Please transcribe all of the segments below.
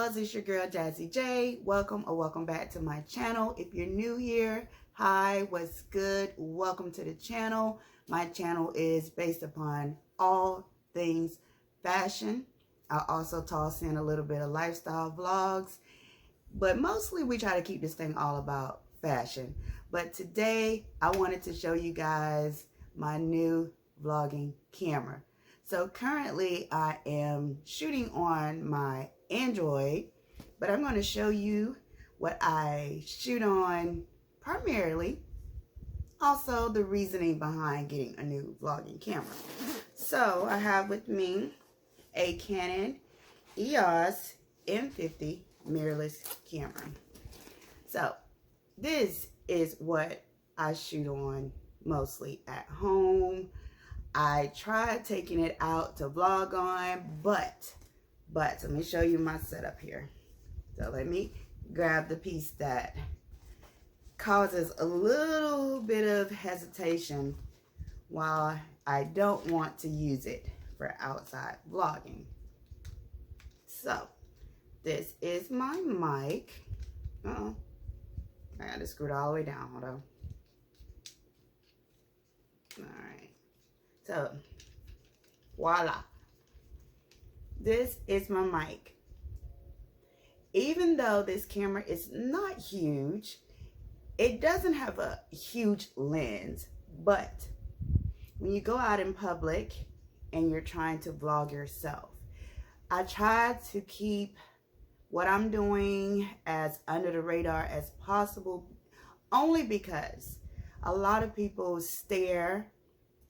loves, it's your girl Jazzy J. Welcome or welcome back to my channel. If you're new here, hi, what's good? Welcome to the channel. My channel is based upon all things fashion. I also toss in a little bit of lifestyle vlogs, but mostly we try to keep this thing all about fashion. But today I wanted to show you guys my new vlogging camera. So currently I am shooting on my Android, but I'm going to show you what I shoot on primarily. Also the reasoning behind getting a new vlogging camera. So I have with me a Canon EOS M50 mirrorless camera. So this is what I shoot on mostly at home. I tried taking it out to vlog on, but let me show you my setup here. So let me grab the piece that causes a little bit of hesitation while I don't want to use it for outside vlogging. So this is my mic. I got to screw it all the way down. Hold on. Alright. So, voila. This is my mic. Even though this camera is not huge, it doesn't have a huge lens. But when you go out in public and you're trying to vlog yourself, I try to keep what I'm doing as under the radar as possible, only because a lot of people stare.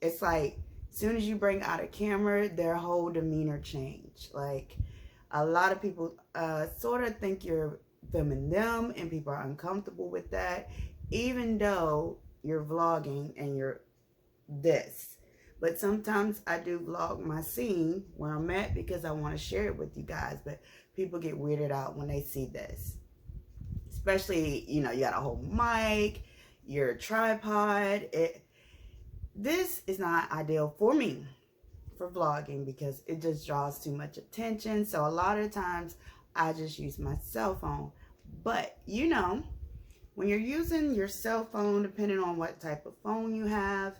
It's like as soon as you bring out a camera, their whole demeanor change. Like a lot of people sort of think you're filming them, and people are uncomfortable with that, even though you're vlogging and you're this. But sometimes I do vlog my scene where I'm at because I want to share it with you guys. But people get weirded out when they see this. Especially, you know, you got a whole mic, your tripod. This is not ideal for me for vlogging because it just draws too much attention. So a lot of times I just use my cell phone. But, you know, when you're using your cell phone, depending on what type of phone you have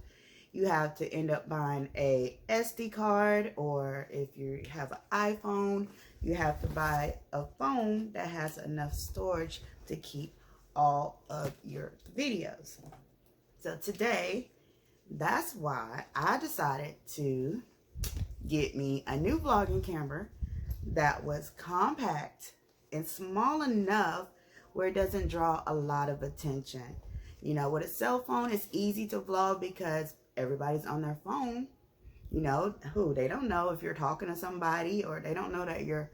to end up buying a SD card, or if you have an iPhone, you have to buy a phone that has enough storage to keep all of your videos. So today, that's why I decided to get me a new vlogging camera that was compact and small enough where it doesn't draw a lot of attention. You know, with a cell phone, it's easy to vlog because everybody's on their phone. You know, they don't know if you're talking to somebody, or they don't know that you're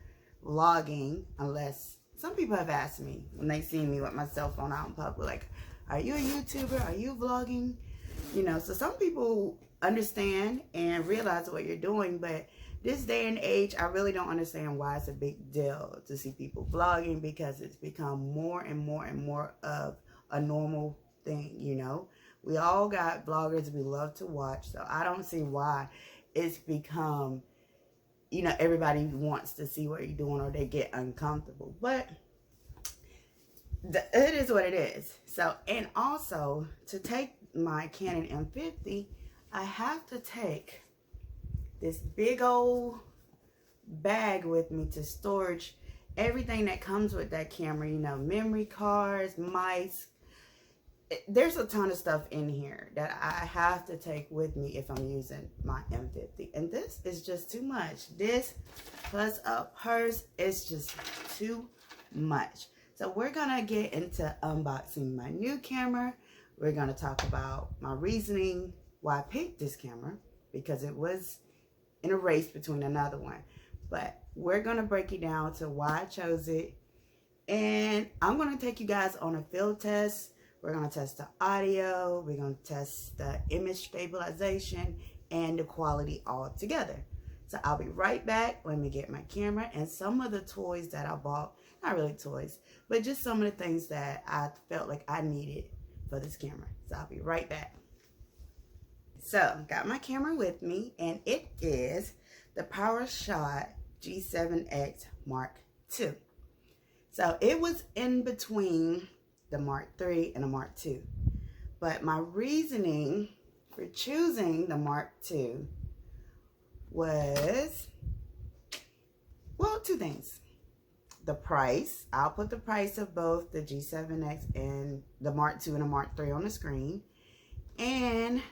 vlogging, unless some people have asked me when they see me with my cell phone out in public, like, are you a YouTuber? Are you vlogging? You know, so some people understand and realize what you're doing, but this day and age, I really don't understand why it's a big deal to see people vlogging, because it's become more and more and more of a normal thing, you know. We all got vloggers we love to watch, so I don't see why it's become, you know, everybody wants to see what you're doing or they get uncomfortable. But it is what it is. So, and also to take my Canon M50, I have to take this big old bag with me to storage everything that comes with that camera, you know, memory cards, mics. There's a ton of stuff in here that I have to take with me if I'm using my M50. And this is just too much. This plus a purse is just too much. So we're going to get into unboxing my new camera. We're going to talk about my reasoning why I picked this camera, because it was in a race between another one. But we're going to break it down to why I chose it. And I'm going to take you guys on a field test. We're going to test the audio, we're going to test the image stabilization, and the quality all together. So I'll be right back. Let me get my camera and some of the toys that I bought. Not really toys, but just some of the things that I felt like I needed for this camera. So I'll be right back. So, got my camera with me, and it is the PowerShot G7X Mark II. So it was in between the Mark III and the Mark II. But my reasoning for choosing the Mark II was, well, two things. The price. I'll put the price of both the G7X and the Mark II and the Mark III on the screen. And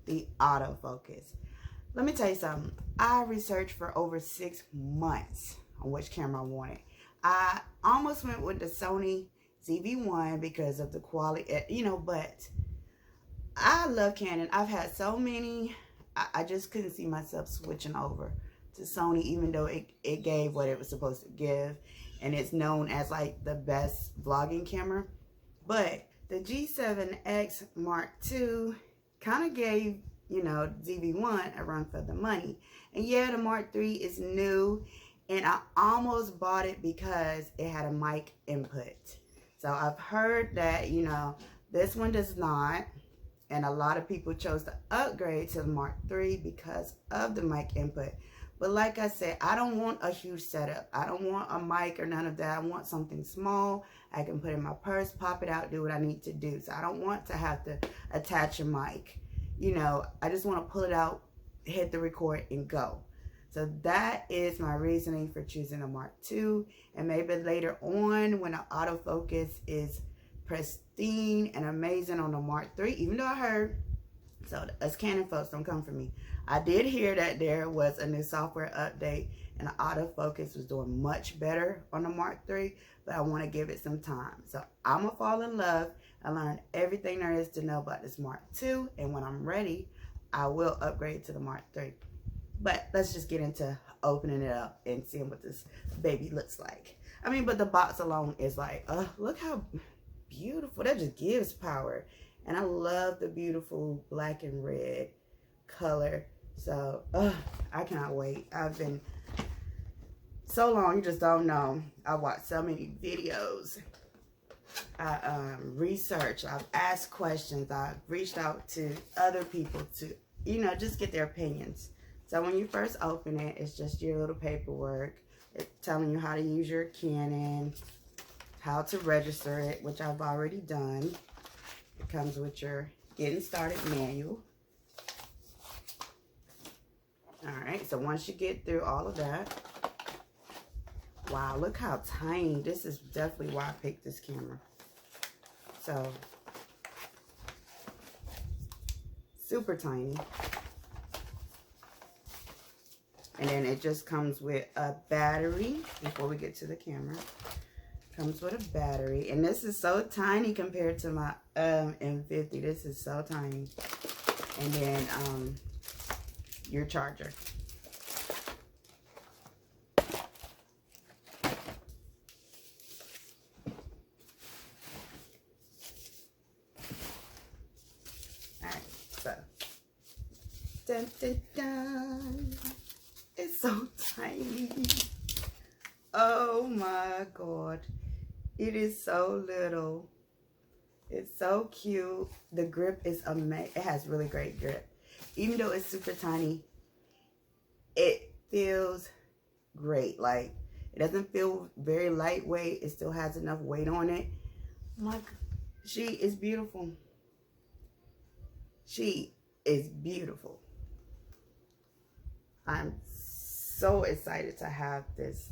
the autofocus. Let me tell you something. I researched for over 6 months on which camera I wanted. I almost went with the Sony ZV-1 because of the quality, you know, but I love Canon. I've had so many, I just couldn't see myself switching over to Sony, even though it gave what it was supposed to give. And it's known as like the best vlogging camera. But the G7X Mark II kind of gave, you know, ZV-1 a run for the money. And yeah, the Mark III is new. And I almost bought it because it had a mic input. So I've heard that, you know, this one does not. And a lot of people chose to upgrade to the Mark III because of the mic input. But like I said, I don't want a huge setup. I don't want a mic or none of that. I want something small. I can put in my purse, pop it out, do what I need to do. So I don't want to have to attach a mic. You know, I just want to pull it out, hit the record, and go. So that is my reasoning for choosing a Mark II. And maybe later on when the autofocus is pristine and amazing on the Mark III, even though I heard, so us Canon folks, don't come for me, I did hear that there was a new software update and the autofocus was doing much better on the Mark III, but I want to give it some time. So I'm going to fall in love and learn everything there is to know about this Mark II, and when I'm ready, I will upgrade to the Mark III. But let's just get into opening it up and seeing what this baby looks like. I mean, but the box alone is like, look how beautiful. That just gives power. And I love the beautiful black and red color. So, I cannot wait. I've been so long, you just don't know. I watched so many videos. I researched. I've asked questions. I've reached out to other people to, you know, just get their opinions. So when you first open it, it's just your little paperwork. It's telling you how to use your Canon, how to register it, which I've already done. It comes with your getting started manual. Alright, so once you get through all of that, wow, look how tiny. This is definitely why I picked this camera. So, super tiny. And then it just comes with a battery before we get to the camera. Comes with a battery. And this is so tiny compared to my M50. This is so tiny. And then your charger. Alright, so dun, dun, dun. It's so tiny. Oh my God. It is so little. It's so cute. The grip is amazing. It has really great grip. Even though it's super tiny, it feels great. Like, it doesn't feel very lightweight. It still has enough weight on it. Like, she is beautiful. She is beautiful. I'm so excited to have this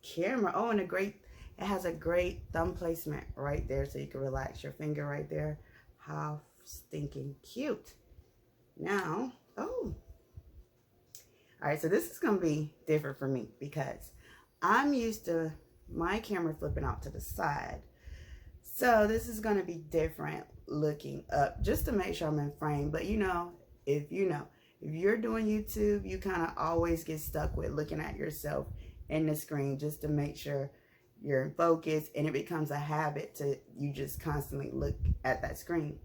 camera. Oh, and it has a great thumb placement right there, so you can relax your finger right there. How stinking cute. Now, all right, so this is gonna be different for me because I'm used to my camera flipping out to the side. So this is gonna be different looking up, just to make sure I'm in frame. But if you're doing YouTube, you kind of always get stuck with looking at yourself in the screen just to make sure you're in focus, and it becomes a habit to you just constantly look at that screen.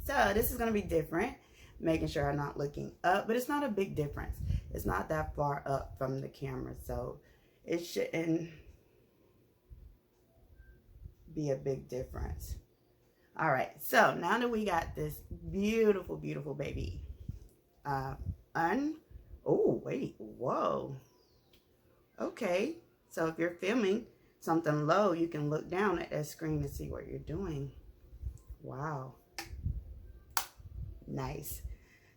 So this is going to be different, making sure I'm not looking up, but it's not a big difference. It's not that far up from the camera, so it shouldn't be a big difference. All right, so now that we got this beautiful, beautiful baby, oh, wait, whoa. Okay, so if you're filming, something low, you can look down at that screen and see what you're doing. Wow. Nice.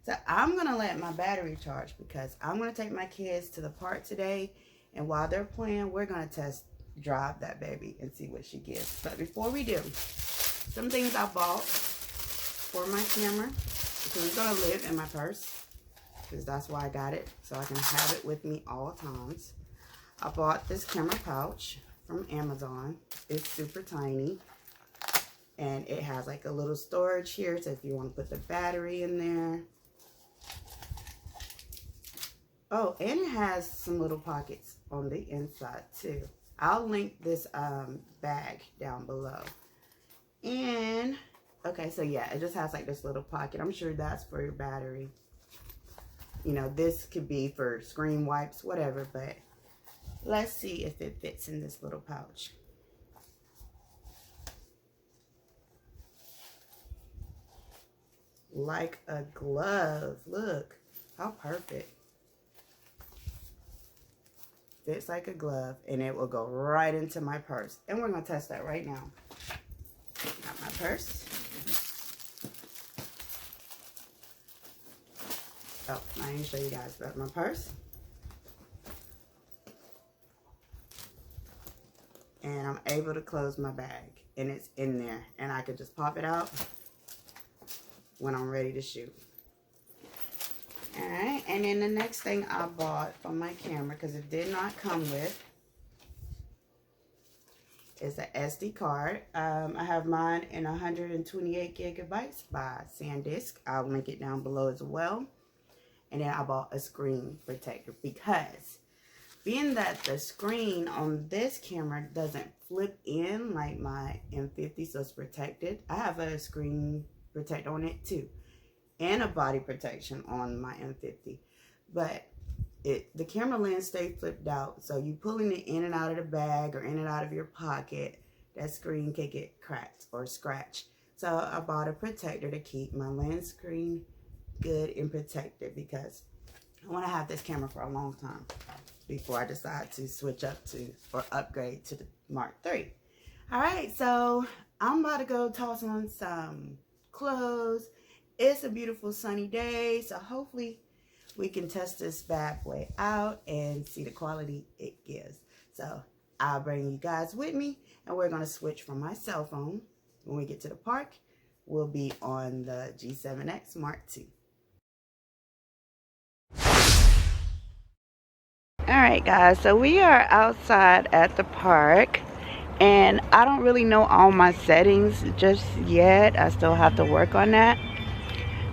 So I'm going to let my battery charge because I'm going to take my kids to the park today. And while they're playing, we're going to test drive that baby and see what she gives. But before we do, some things I bought for my camera, because it's going to live in my purse, because that's why I got it, so I can have it with me all times. I bought this camera pouch from Amazon. It's super tiny, and it has like a little storage here, so if you want to put the battery in there. Oh, and it has some little pockets on the inside too. I'll link this bag down below. And, okay, so yeah, it just has like this little pocket. I'm sure that's for your battery. You know, this could be for screen wipes, whatever, but let's see if it fits in this little pouch. Like a glove. Look, how perfect. Fits like a glove, and it will go right into my purse. And we're going to test that right now. Got my purse. Oh, I didn't show you guys about my purse. And I'm able to close my bag, and it's in there. And I could just pop it out when I'm ready to shoot. Alright, and then the next thing I bought for my camera, because it did not come with, is an SD card. I have mine in 128 gigabytes by SanDisk. I'll link it down below as well. And then I bought a screen protector because being that the screen on this camera doesn't flip in like my M50, so it's protected. I have a screen protector on it too, and a body protection on my M50, but the camera lens stay flipped out, so you pulling it in and out of the bag or in and out of your pocket, that screen can get cracked or scratched. So I bought a protector to keep my lens screen good and protected, because I want to have this camera for a long time before I decide to switch up to or upgrade to the Mark III. All right, so I'm about to go toss on some clothes. It's a beautiful sunny day, so hopefully we can test this bad boy out and see the quality it gives. So I'll bring you guys with me, and we're going to switch from my cell phone. When we get to the park, we'll be on the G7X Mark II. Alright guys, so we are outside at the park, and I don't really know all my settings just yet. I still have to work on that.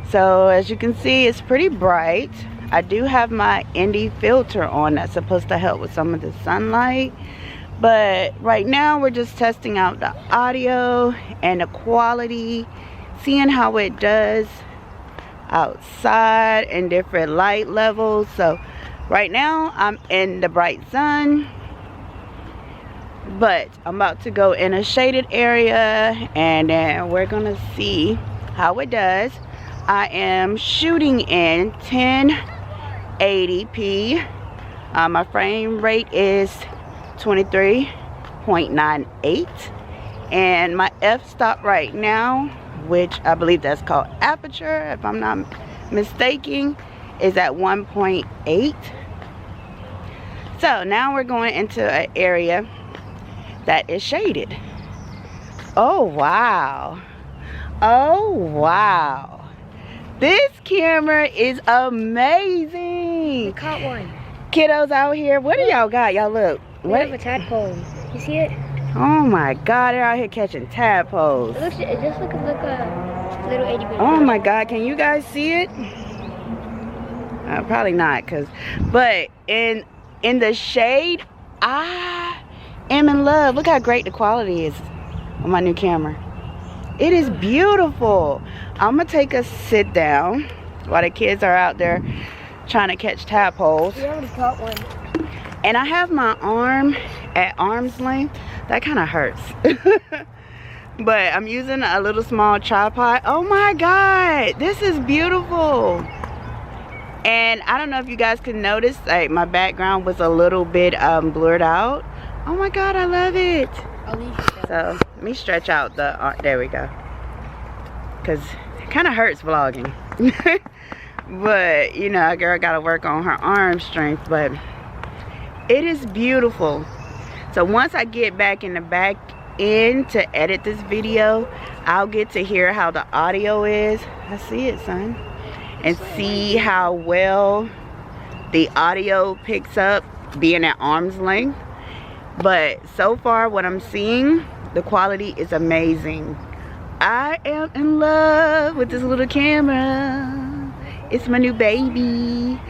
So as you can see, it's pretty bright. I do have my ND filter on that's supposed to help with some of the sunlight, but right now we're just testing out the audio and the quality, seeing how it does outside in different light levels. So right now I'm in the bright sun, but I'm about to go in a shaded area, and then we're gonna see how it does. I am shooting in 1080p. My frame rate is 23.98, and my f-stop right now, which I believe that's called aperture if I'm not mistaken, is at 1.8. So now we're going into an area that is shaded. Oh wow, oh wow, this camera is amazing. We caught one. Kiddos out here, what do y'all got? Y'all look. We have a tadpole. You see it? Oh my god, they're out here catching tadpoles. It just looks like a little 80-bit. Oh my god, can you guys see it? Probably not, but in the shade, I am in love. Look how great the quality is on my new camera. It is beautiful. I'm gonna take a sit down while the kids are out there trying to catch tadpoles. We already caught one. And I have my arm at arm's length. That kind of hurts. But I'm using a little small tripod. Oh my god, this is beautiful. And I don't know if you guys can notice, like my background was a little bit blurred out, Oh my God, I love it. I'll leave you So let me stretch out the, there we go. Cause it kind of hurts vlogging. But you know, a girl gotta work on her arm strength, but it is beautiful. So once I get back in the back end to edit this video, I'll get to hear how the audio is. I see it, son. And see how well the audio picks up being at arm's length. But so far what I'm seeing, the quality is amazing. I am in love with this little camera. It's my new baby.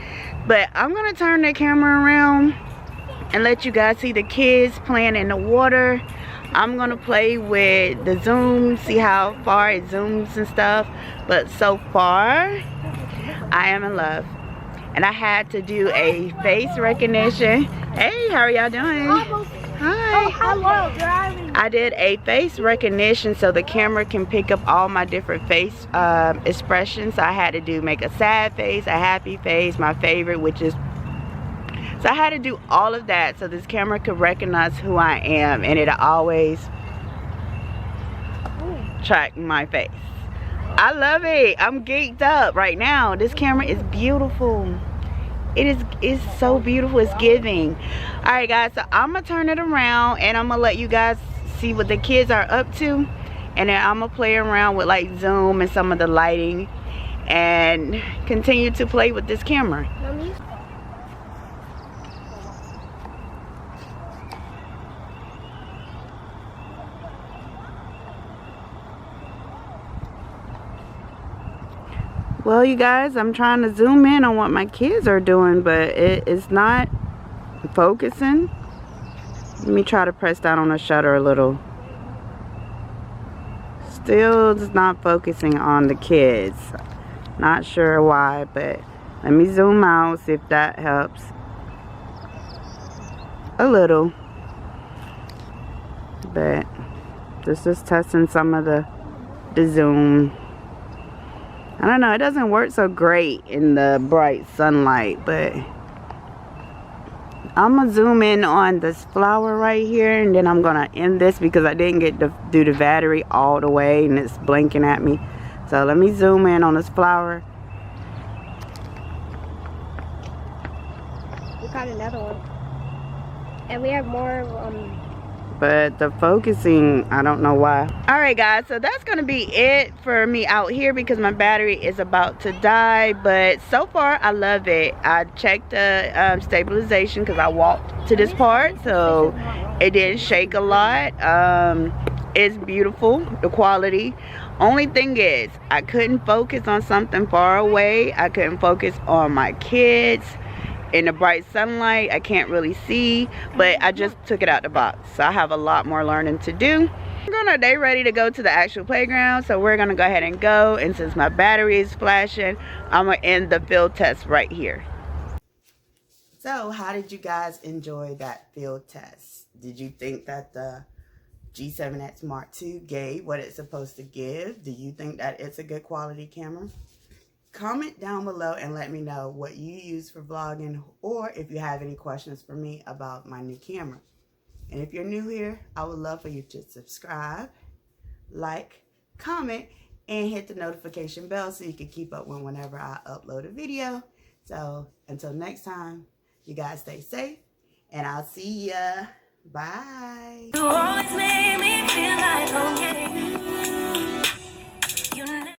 But I'm gonna turn the camera around and let you guys see the kids playing in the water. I'm gonna play with the zoom, see how far it zooms and stuff. But so far, I am in love. And I had to do a face recognition. Hey, how are y'all doing? Hi. Hello, driving. I did a face recognition so the camera can pick up all my different face expressions. I had to make a sad face, a happy face, my favorite, which is, so I had to do all of that so this camera could recognize who I am, and it'll always track my face. I love it. I'm geeked up right now. This camera is beautiful. It's so beautiful. It's giving. All right, guys, so I'm gonna turn it around and I'm gonna let you guys see what the kids are up to, and then I'm gonna play around with like zoom and some of the lighting and continue to play with this camera. Well, you guys, I'm trying to zoom in on what my kids are doing, but it is not focusing. Let me try to press down on the shutter a little. Still just not focusing on the kids. Not sure why, but let me zoom out, see if that helps. A little. But this is testing some of the zoom. I don't know, it doesn't work so great in the bright sunlight, but I'm gonna zoom in on this flower right here, and then I'm gonna end this because I didn't get to do the battery all the way and it's blinking at me. So let me zoom in on this flower. We caught another one. And we have more, but the focusing, I don't know why. All right, guys, so that's gonna be it for me out here because my battery is about to die. But so far I love it. I checked the stabilization because I walked to this part, so it didn't shake a lot. It's beautiful, the quality. Only thing is, I couldn't focus on something far away. I couldn't focus on my kids. In the bright sunlight, I can't really see, but I just took it out the box. So I have a lot more learning to do. They ready to go to the actual playground, so we're gonna go ahead and go. And since my battery is flashing, I'm gonna end the field test right here. So how did you guys enjoy that field test? Did you think that the G7X Mark II gave what it's supposed to give? Do you think that it's a good quality camera? Comment down below and let me know what you use for vlogging, or if you have any questions for me about my new camera. And if you're new here, I would love for you to subscribe, like, comment, and hit the notification bell so you can keep up with whenever I upload a video. So until next time, you guys stay safe, and I'll see ya. Bye.